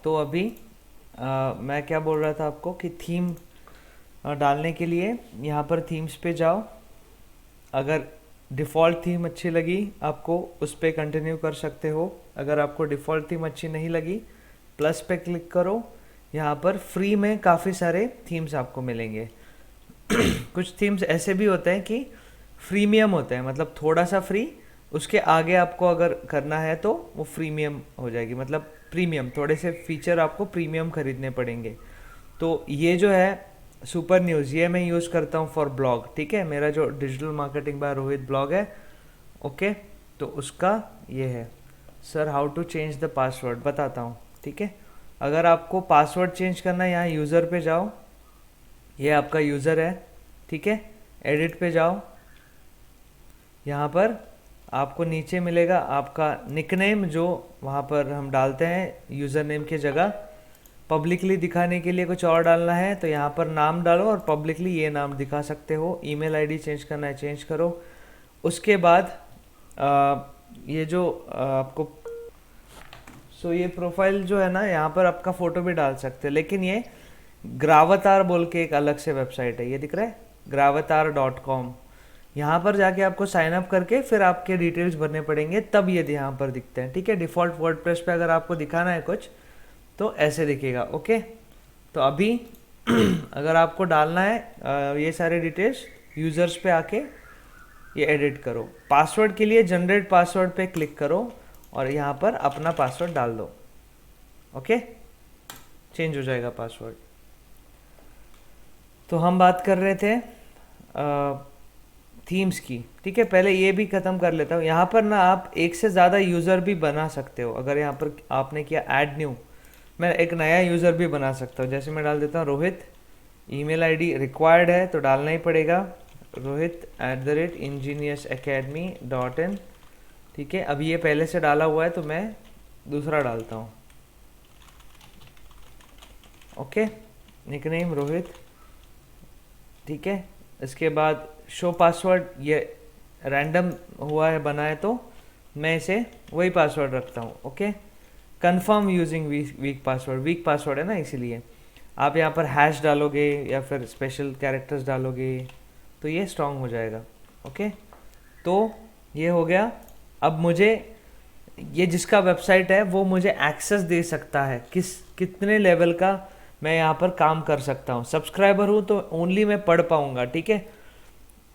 तो अभी मैं क्या बोल रहा था आपको कि थीम डालने के लिए यहाँ पर थीम्स पे जाओ। अगर डिफ़ॉल्ट थीम अच्छी लगी आपको उस पर कंटिन्यू कर सकते हो। अगर आपको डिफ़ॉल्ट थीम अच्छी नहीं लगी प्लस पे क्लिक करो। यहाँ पर फ्री में काफ़ी सारे थीम्स आपको मिलेंगे। कुछ थीम्स ऐसे भी होते हैं कि फ्रीमियम होते हैं, मतलब थोड़ा सा फ्री, उसके आगे आपको अगर करना है तो वो फ्रीमियम हो जाएगी, मतलब प्रीमियम, थोड़े से फीचर आपको प्रीमियम खरीदने पड़ेंगे। तो ये जो है सुपर न्यूज़, ये मैं यूज़ करता हूँ फॉर ब्लॉग। ठीक है, मेरा जो digital marketing by Rohit blog है, ओके, तो उसका ये है। Sir how to change the password बताता हूँ। ठीक है, अगर आपको पासवर्ड चेंज करना है यहाँ यूज़र पे जाओ, ये आपका यूज़र है। ठीक है, एडिट पे जाओ, यहाँ पर आपको नीचे मिलेगा आपका निकनेम जो वहाँ पर हम डालते हैं यूज़र नेम की जगह। पब्लिकली दिखाने के लिए कुछ और डालना है तो यहाँ पर नाम डालो और पब्लिकली ये नाम दिखा सकते हो। ईमेल आईडी चेंज करना है चेंज करो। उसके बाद ये जो आपको ये प्रोफाइल जो है ना, यहाँ पर आपका फ़ोटो भी डाल सकते हो, लेकिन ये ग्रावतार बोल के एक अलग से वेबसाइट है, ये दिख रहा है gravatar.com। यहाँ पर जाके आपको साइन अप करके फिर आपके डिटेल्स भरने पड़ेंगे, तब ये यहाँ पर दिखते हैं। ठीक है, डिफ़ॉल्ट वर्डप्रेस पे अगर आपको दिखाना है कुछ तो ऐसे दिखेगा। ओके, तो अभी अगर आपको डालना है ये सारे डिटेल्स, यूज़र्स पे आके ये एडिट करो। पासवर्ड के लिए जनरेट पासवर्ड पे क्लिक करो और यहाँ पर अपना पासवर्ड डाल दो। ओके, चेंज हो जाएगा पासवर्ड। तो हम बात कर रहे थे थीम्स की। ठीक है, पहले ये भी ख़त्म कर लेता हूँ। यहाँ पर ना आप एक से ज़्यादा यूज़र भी बना सकते हो। अगर यहाँ पर आपने किया ऐड न्यू, मैं एक नया यूज़र भी बना सकता हूँ। जैसे मैं डाल देता हूँ रोहित, ईमेल आईडी रिक्वायर्ड है तो डालना ही पड़ेगा, rohit@ingeniusacademy.in। ठीक है, अब ये पहले से डाला हुआ है तो मैं दूसरा डालता हूँ। Okay, nickname Rohit. ठीक है, इसके बाद शो पासवर्ड, ये रैंडम हुआ है बना है तो मैं इसे वही पासवर्ड रखता हूँ। Okay, confirm using week password, week password है ना, इसीलिए आप यहाँ पर हैश डालोगे या फिर स्पेशल कैरेक्टर्स डालोगे तो ये स्ट्रांग हो जाएगा। ओके, तो ये हो गया। अब मुझे ये जिसका वेबसाइट है वो मुझे एक्सेस दे सकता है, कितने लेवल का मैं यहाँ पर काम कर सकता हूँ। सब्सक्राइबर हूँ तो ओनली मैं पढ़ पाऊँगा। ठीक है,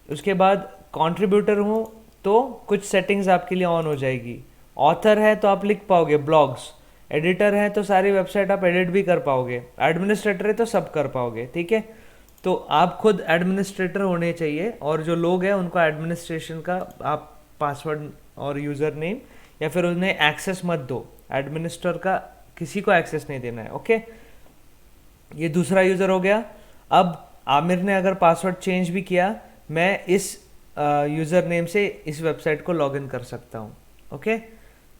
उसके बाद कंट्रीब्यूटर हूँ तो कुछ सेटिंग्स आपके लिए ऑन हो जाएगी। ऑथर है तो आप लिख पाओगे ब्लॉग्स, एडिटर है तो सारी वेबसाइट आप एडिट भी कर पाओगे, एडमिनिस्ट्रेटर है तो सब कर पाओगे। ठीक है, तो आप खुद एडमिनिस्ट्रेटर होने चाहिए और जो लोग हैं उनको एडमिनिस्ट्रेशन का आप पासवर्ड और यूज़र नेम या फिर उन्हें एक्सेस मत दो। एडमिनिस्ट्रेटर का किसी को एक्सेस नहीं देना है। ओके, ये दूसरा यूज़र हो गया। अब आमिर ने अगर पासवर्ड चेंज भी किया, मैं इस यूज़र नेम से इस वेबसाइट को लॉगिन कर सकता हूँ। ओके,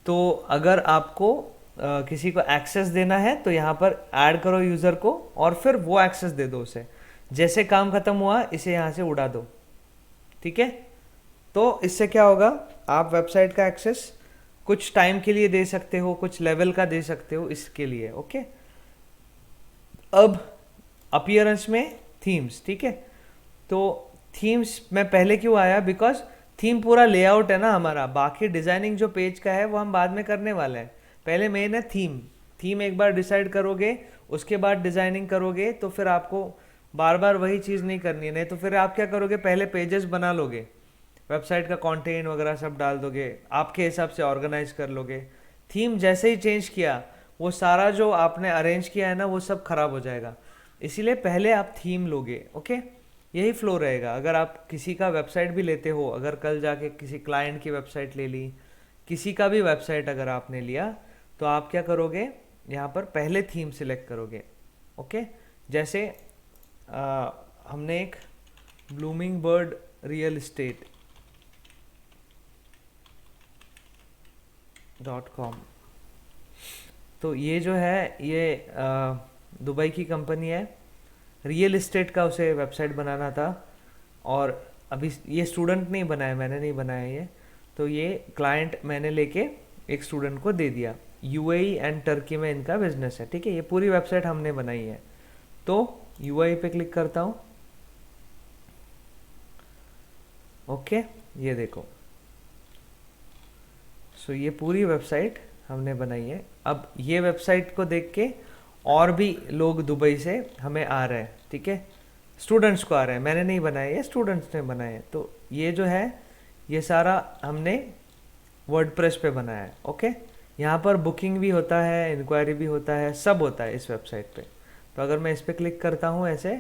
तो अगर आपको किसी को एक्सेस देना है तो यहाँ पर ऐड करो यूज़र को और फिर वो एक्सेस दे दो उसे। जैसे काम ख़त्म हुआ इसे यहाँ से उड़ा दो। ठीक है, तो इससे क्या होगा, आप वेबसाइट का एक्सेस कुछ टाइम के लिए दे सकते हो, कुछ लेवल का दे सकते हो इसके लिए। ओके, अब अपीयरेंस में थीम्स। ठीक है, तो थीम्स में पहले क्यों आया, बिकॉज थीम पूरा लेआउट है ना हमारा, बाकी डिज़ाइनिंग जो पेज का है वो हम बाद में करने वाले हैं। पहले मेन है थीम। थीम एक बार डिसाइड करोगे उसके बाद डिज़ाइनिंग करोगे तो फिर आपको बार बार वही चीज़ नहीं करनी है। नहीं तो फिर आप क्या करोगे, पहले पेजेस बना लोगे, वेबसाइट का कंटेंट वगैरह सब डाल दोगे, आपके हिसाब से ऑर्गेनाइज कर लोगे। थीम जैसे ही चेंज किया वो सारा जो आपने अरेंज किया है ना वो सब खराब हो जाएगा। इसीलिए पहले आप थीम लोगे। ओके, यही फ्लो रहेगा। अगर आप किसी का वेबसाइट भी लेते हो, अगर कल जाके किसी क्लाइंट की वेबसाइट ले ली, किसी का भी वेबसाइट अगर आपने लिया तो आप क्या करोगे, यहाँ पर पहले थीम सिलेक्ट करोगे। ओके, जैसे हमने एक blooming bird real estate .com, तो ये जो है ये दुबई की कंपनी है, रियल इस्टेट का उसे वेबसाइट बनाना था और अभी ये स्टूडेंट नहीं बनाया, मैंने नहीं बनाया ये, तो ये क्लाइंट मैंने लेके एक स्टूडेंट को दे दिया। यूएई एंड टर्की में इनका बिजनेस है, ठीक है। ये पूरी वेबसाइट हमने बनाई है। तो यूएई पे क्लिक करता हूँ, ओके, ये देखो। सो ये पूरी वेबसाइट हमने बनाई है। अब ये वेबसाइट को देख के और भी लोग दुबई से हमें आ रहे हैं, ठीक है, स्टूडेंट्स को आ रहे हैं, मैंने नहीं बनाए, ये स्टूडेंट्स ने बनाए हैं। तो ये जो है ये सारा हमने वर्डप्रेस पे बनाया है, ओके। यहाँ पर बुकिंग भी होता है, इंक्वायरी भी होता है, सब होता है इस वेबसाइट पे। तो अगर मैं इस पर क्लिक करता हूँ ऐसे,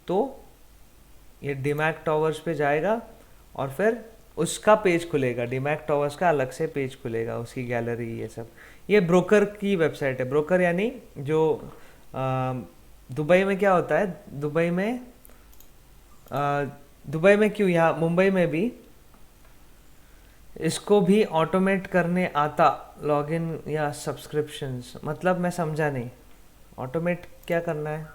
तो ये डीमैक टॉवर्स पे जाएगा और फिर उसका पेज खुलेगा, डीमैक टॉवर्स का अलग से पेज खुलेगा, उसकी गैलरी, ये सब। ये ब्रोकर की वेबसाइट है। ब्रोकर यानी जो दुबई में क्या होता है, दुबई में क्यों, यहाँ मुंबई में भी इसको भी ऑटोमेट करने आता, लॉगिन या सब्सक्रिप्शंस, मतलब मैं समझा नहीं, ऑटोमेट क्या करना है?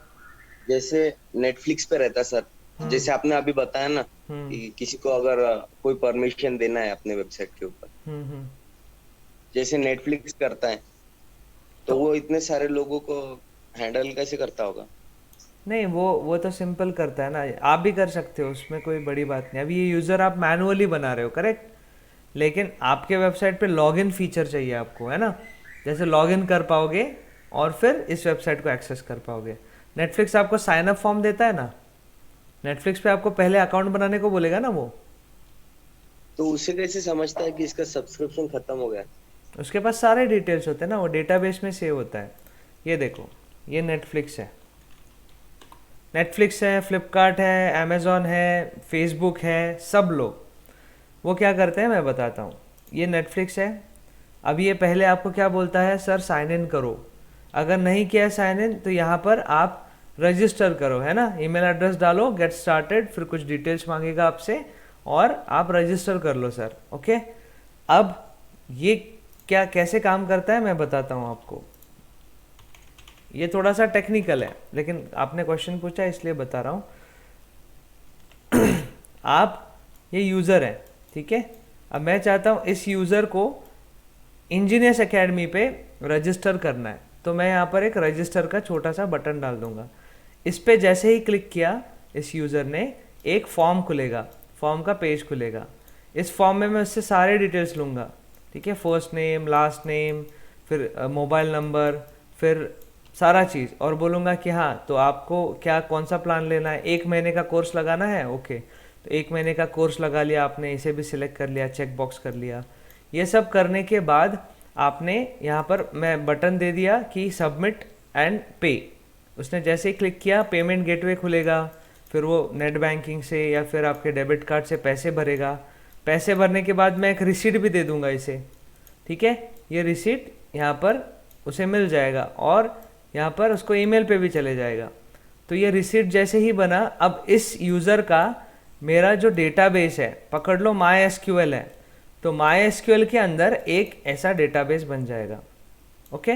जैसे नेटफ्लिक्स पे रहता सर, हम्म जैसे आपने अभी बताया ना हम्म कि किसी को अगर कोई परमिशन देना है अपने वेबसाइट के ऊपर, हम्म। जैसे नेटफ्लिक्स करता है, तो तो वो इतने सारे लोगों को हैंडल कैसे करता होगा? नहीं, वो तो सिंपल करता है ना, आप भी कर सकते हो, उसमें कोई बड़ी बात नहीं। अभी ये यूज़र आप मैनुअली बना रहे हो, करेक्ट, लेकिन आपके वेबसाइट पे लॉगिन फीचर चाहिए आपको, है ना, जैसे लॉगिन कर पाओगे और फिर इस वेबसाइट को एक्सेस कर पाओगे। नेटफ्लिक्स आपको साइन अप फॉर्म देता है ना, नेटफ्लिक्स पे आपको पहले अकाउंट बनाने को बोलेगा ना वो, तो उसे कैसे समझता है कि इसका सब्सक्रिप्शन खत्म हो गया? उसके पास सारे डिटेल्स होते हैं ना, वो डेटाबेस में सेव होता है। ये देखो, ये नेटफ्लिक्स है, नेटफ्लिक्स है, फ्लिपकार्ट है, अमेज़ॉन है, फेसबुक है, सब लोग वो क्या करते हैं मैं बताता हूँ। ये नेटफ्लिक्स है। अब ये पहले आपको क्या बोलता है, सर साइन इन करो। अगर नहीं किया साइन इन तो यहाँ पर आप रजिस्टर करो, है ना, ईमेल एड्रेस डालो, गेट स्टार्टेड, फिर कुछ डिटेल्स मांगेगा आपसे और आप रजिस्टर कर लो सर, ओके। अब ये क्या कैसे काम करता है मैं बताता हूँ आपको। ये थोड़ा सा टेक्निकल है, लेकिन आपने क्वेश्चन पूछा इसलिए बता रहा हूँ। आप ये यूज़र है, ठीक है। अब मैं चाहता हूँ इस यूज़र को इंजीनियर्स एकेडमी पे रजिस्टर करना है, तो मैं यहाँ पर एक रजिस्टर का छोटा सा बटन डाल दूंगा। इस पे जैसे ही क्लिक किया इस यूज़र ने, एक फॉर्म खुलेगा, फॉर्म का पेज खुलेगा। इस फॉर्म में मैं उससे सारे डिटेल्स लूँगा, ठीक है, फर्स्ट नेम, लास्ट नेम, फिर मोबाइल नंबर, फिर सारा चीज़, और बोलूँगा कि हाँ तो आपको क्या कौन सा प्लान लेना है, 1 महीने का कोर्स लगाना है, ओके, तो 1 महीने का कोर्स लगा लिया आपने, इसे भी सिलेक्ट कर लिया, चेक बॉक्स कर लिया। ये सब करने के बाद आपने यहाँ पर मैं बटन दे दिया कि सबमिट एंड पे। उसने जैसे ही क्लिक किया पेमेंट गेटवे खुलेगा, फिर वो नेट बैंकिंग से या फिर आपके डेबिट कार्ड से पैसे भरेगा। पैसे भरने के बाद मैं एक रिसीट भी दे दूंगा इसे, ठीक है। ये रिसीट यहाँ पर उसे मिल जाएगा और यहाँ पर उसको ईमेल पे भी चले जाएगा। तो ये रिसीट जैसे ही बना, अब इस यूज़र का मेरा जो डेटाबेस है, पकड़ लो माई एसक्यूएल है, तो माई एसक्यूएल के अंदर एक ऐसा डेटाबेस बन जाएगा, ओके।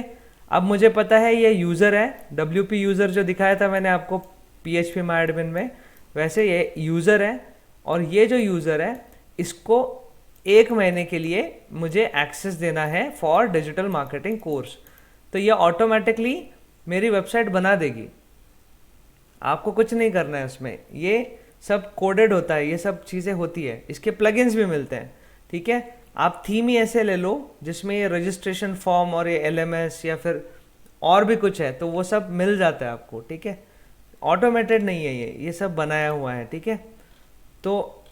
अब मुझे पता है ये यूज़र है, WP यूज़र जो दिखाया था मैंने आपको PHP माई एडमिन में, वैसे ये यूज़र है। और ये जो यूज़र है इसको 1 महीने के लिए मुझे एक्सेस देना है फॉर डिजिटल मार्केटिंग कोर्स। तो ये ऑटोमेटिकली मेरी वेबसाइट बना देगी, आपको कुछ नहीं करना है उसमें, ये सब कोडेड होता है, ये सब चीज़ें होती है। इसके प्लगइन्स भी मिलते हैं, ठीक है। आप थीम ही ऐसे ले लो जिसमें ये रजिस्ट्रेशन फॉर्म और ये LMS या फिर और भी कुछ है, तो वो सब मिल जाता है आपको, ठीक है। ऑटोमेटेड नहीं है ये सब बनाया हुआ है, ठीक है। तो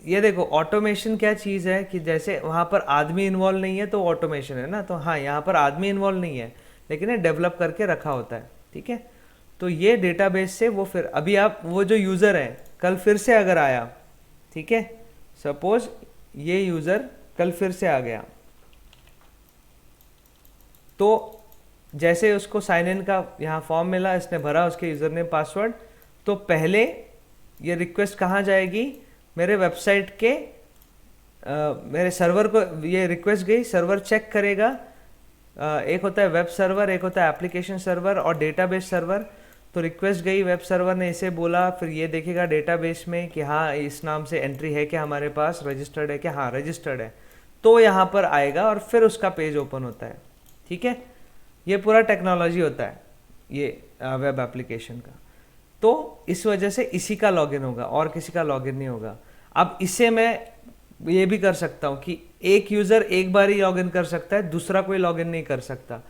ये देखो ऑटोमेशन क्या चीज़ है कि जैसे वहाँ पर आदमी इन्वॉल्व नहीं है तो ऑटोमेशन है ना, तो हाँ यहाँ पर आदमी इन्वॉल्व नहीं है, लेकिन ये डेवलप करके रखा होता है, ठीक है। तो ये डेटाबेस से वो फिर अभी आप वो जो यूज़र है कल फिर से अगर आया, ठीक है, सपोज ये यूज़र कल फिर से आ गया, तो जैसे उसको साइन इन का यहाँ फॉर्म मिला, इसने भरा उसके यूज़र नेम पासवर्ड, तो पहले ये रिक्वेस्ट कहाँ जाएगी, मेरे वेबसाइट के मेरे सर्वर को ये रिक्वेस्ट गई, सर्वर चेक करेगा। एक होता है वेब सर्वर, एक होता है एप्लीकेशन सर्वर और डेटाबेस सर्वर। तो रिक्वेस्ट गई, वेब सर्वर ने इसे बोला, फिर ये देखेगा डेटाबेस में कि हाँ इस नाम से एंट्री है क्या हमारे पास, रजिस्टर्ड है क्या, हाँ रजिस्टर्ड है, तो यहाँ पर आएगा और फिर उसका पेज ओपन होता है। ठीक है, ये पूरा टेक्नोलॉजी होता है ये वेब एप्लीकेशन का। तो इस वजह से इसी का लॉगिन होगा और किसी का लॉगिन नहीं होगा। अब इससे मैं ये भी कर सकता हूँ कि एक यूज़र एक बार ही लॉगिन कर सकता है, दूसरा कोई लॉगिन नहीं कर सकता।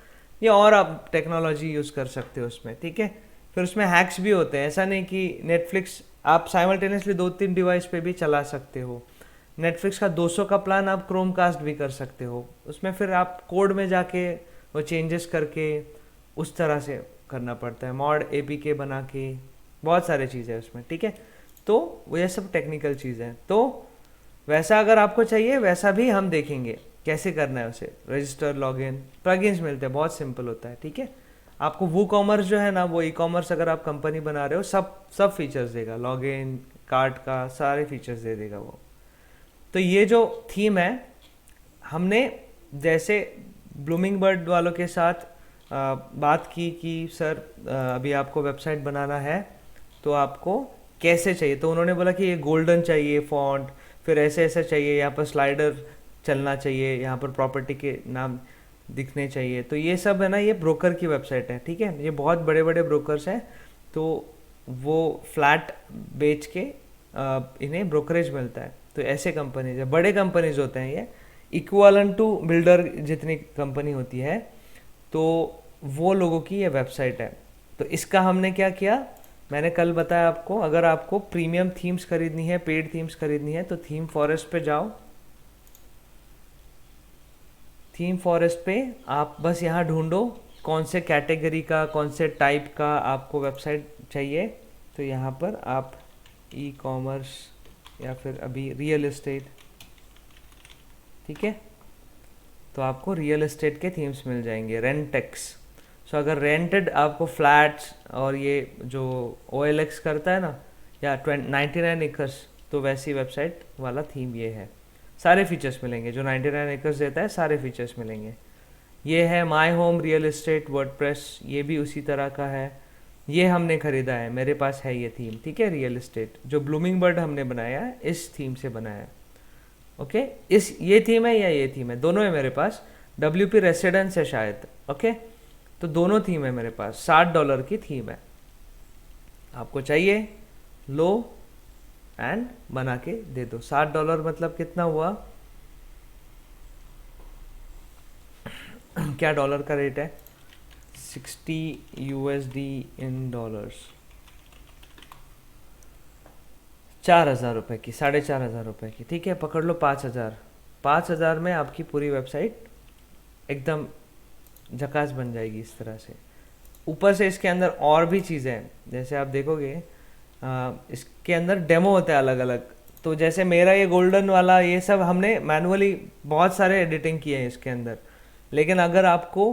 ये और आप टेक्नोलॉजी यूज़ कर सकते हो उसमें। ठीक है, फिर उसमें हैक्स भी होते हैं। ऐसा नहीं कि नेटफ्लिक्स आप साइमल्टेनियसली 2-3 डिवाइस पे भी चला सकते हो। नेटफ्लिक्स का 200 का प्लान आप क्रोमकास्ट भी कर सकते हो। उसमें फिर आप कोड में जाके वो चेंजेस करके उस तरह से करना पड़ता है, मॉड एपीके बना के, बहुत सारी चीज़ें हैं उसमें। ठीक है, तो वो ये सब टेक्निकल चीज़ें हैं। तो वैसा अगर आपको चाहिए वैसा भी हम देखेंगे कैसे करना है उसे। रजिस्टर, लॉगिन, प्लगइन्स मिलते हैं, बहुत सिंपल होता है। ठीक है, आपको वो कॉमर्स जो है ना, वो ई कॉमर्स अगर आप कंपनी बना रहे हो सब फीचर्स देगा, लॉगिन, कार्ट का सारे फीचर्स दे देगा वो। तो ये जो थीम है, हमने जैसे ब्लूमिंग बर्ड वालों के साथ बात की कि सर अभी आपको वेबसाइट बनाना है तो आपको कैसे चाहिए, तो उन्होंने बोला कि ये गोल्डन चाहिए फॉन्ट, फिर ऐसे ऐसे चाहिए, यहाँ पर स्लाइडर चलना चाहिए, यहाँ पर प्रॉपर्टी के नाम दिखने चाहिए। तो ये सब है ना, ये ब्रोकर की वेबसाइट है। ठीक है, ये बहुत बड़े बड़े ब्रोकर्स हैं, तो वो फ्लैट बेच के इन्हें ब्रोकरेज मिलता है। तो ऐसे कंपनीज है, बड़े कंपनीज होते हैं ये, इक्वलेंट टू बिल्डर जितनी कंपनी होती है, तो वो लोगों की ये वेबसाइट है। तो इसका हमने क्या किया, मैंने कल बताया आपको, अगर आपको प्रीमियम थीम्स खरीदनी है, पेड थीम्स खरीदनी है, तो थीम फॉरेस्ट पे जाओ। थीम फॉरेस्ट पे आप बस यहाँ ढूंढो कौन से कैटेगरी का, कौन से टाइप का आपको वेबसाइट चाहिए। तो यहाँ पर आप ई कॉमर्स या फिर अभी रियल एस्टेट, ठीक है, तो आपको रियल एस्टेट के थीम्स मिल जाएंगे, रेंटेक्स। सो अगर रेंटेड आपको फ्लैट्स और ये जो OLX करता है ना, या 99 एकर्स, तो वैसी वेबसाइट वाला थीम ये है। सारे फीचर्स मिलेंगे जो 99 एकर्स देता है, सारे फीचर्स मिलेंगे। ये है my home real estate WordPress, ये भी उसी तरह का है। ये हमने खरीदा है, मेरे पास है ये थीम। ठीक है, रियल एस्टेट जो ब्लूमिंग बर्ड हमने बनाया है, इस थीम से बनाया है। ओके, इस ये थीम है या ये थीम है, दोनों है मेरे पास। WP रेसिडेंस है शायद। ओके, तो दोनों थीम है मेरे पास। $60 की थीम है, आपको चाहिए लो एंड बना के दे दो। $60 मतलब कितना हुआ क्या डॉलर का रेट है, 60 USD इन डॉलर्स, 4,000 रुपये की, 4,500 रुपये की। ठीक है, पकड़ लो 5,000। 5,000 में आपकी पूरी वेबसाइट एकदम झकास बन जाएगी इस तरह से। ऊपर से इसके अंदर और भी चीज़ें हैं, जैसे आप देखोगे इसके अंदर डेमो होता है अलग अलग। तो जैसे मेरा ये गोल्डन वाला, ये सब हमने मैनुअली बहुत सारे एडिटिंग किए हैं इसके अंदर। लेकिन अगर आपको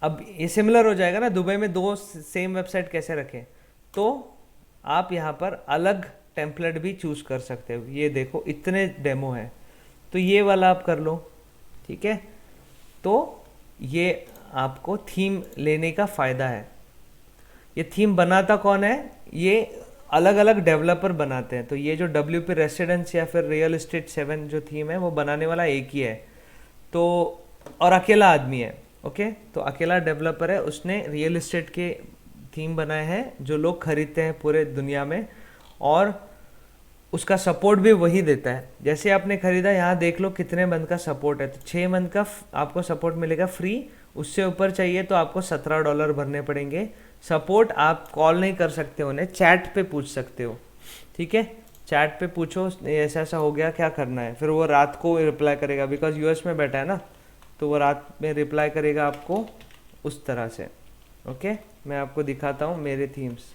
अब ये सिमिलर हो जाएगा ना, दुबई में 2 सेम वेबसाइट कैसे रखें, तो आप यहाँ पर अलग टेम्पलेट भी चूज़ कर सकते हो। ये देखो इतने डेमो हैं, तो ये वाला आप कर लो। ठीक है, तो ये आपको थीम लेने का फ़ायदा है। ये थीम बनाता कौन है, ये अलग अलग डेवलपर बनाते हैं। तो ये जो WP रेसिडेंस या फिर रियल एस्टेट 7 जो थीम है, वो बनाने वाला एक ही है, तो और अकेला आदमी है। ओके, तो अकेला डेवलपर है, उसने रियल एस्टेट के थीम बनाए हैं जो लोग खरीदते हैं पूरे दुनिया में, और उसका सपोर्ट भी वही देता है। जैसे आपने खरीदा, यहाँ देख लो कितने मंथ का सपोर्ट है, तो 6 मंथ का आपको सपोर्ट मिलेगा फ्री। उससे ऊपर चाहिए तो आपको $17 भरने पड़ेंगे। सपोर्ट आप कॉल नहीं कर सकते उन्हें, चैट पे पूछ सकते हो। ठीक है, चैट पे पूछो ऐसा ऐसा हो गया, क्या करना है, फिर वो रात को रिप्लाई करेगा, बिकॉज US में बैठा है ना, तो वो रात में रिप्लाई करेगा आपको उस तरह से। ओके, मैं आपको दिखाता हूँ मेरे थीम्स।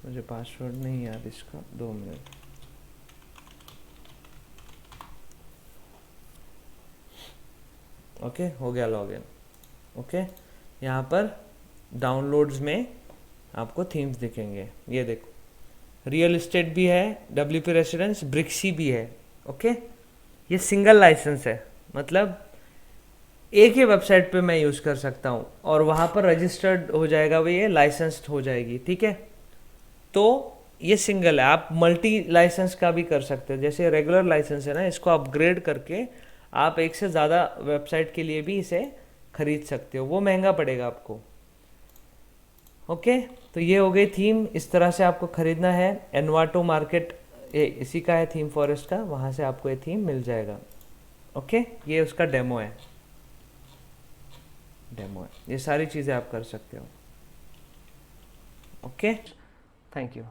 मुझे पासवर्ड नहीं याद इसका, 2 मिनट। ओके, हो गया लॉगिन। ओके, यहाँ पर डाउनलोड्स में आपको थीम्स दिखेंगे। ये देखो, रियल एस्टेट भी है, WP रेसिडेंस, ब्रिक्सी भी है। ओके, ये सिंगल लाइसेंस है, मतलब एक ही वेबसाइट पे मैं यूज़ कर सकता हूँ और वहाँ पर रजिस्टर्ड हो जाएगा, वो ये लाइसेंस्ड हो जाएगी, ठीक है। तो ये सिंगल है, आप मल्टी लाइसेंस का भी कर सकते हो। जैसे रेगुलर लाइसेंस है ना, इसको अपग्रेड करके आप एक से ज़्यादा वेबसाइट के लिए भी इसे खरीद सकते हो, वो महंगा पड़ेगा आपको। ओके, तो ये हो गई थीम, इस तरह से आपको खरीदना है। एनवाटो मार्केट इसी का है, थीम फॉरेस्ट का, वहाँ से आपको ये थीम मिल जाएगा। ओके, ये उसका डेमो है, ये सारी चीज़ें आप कर सकते हो। Okay, thank you.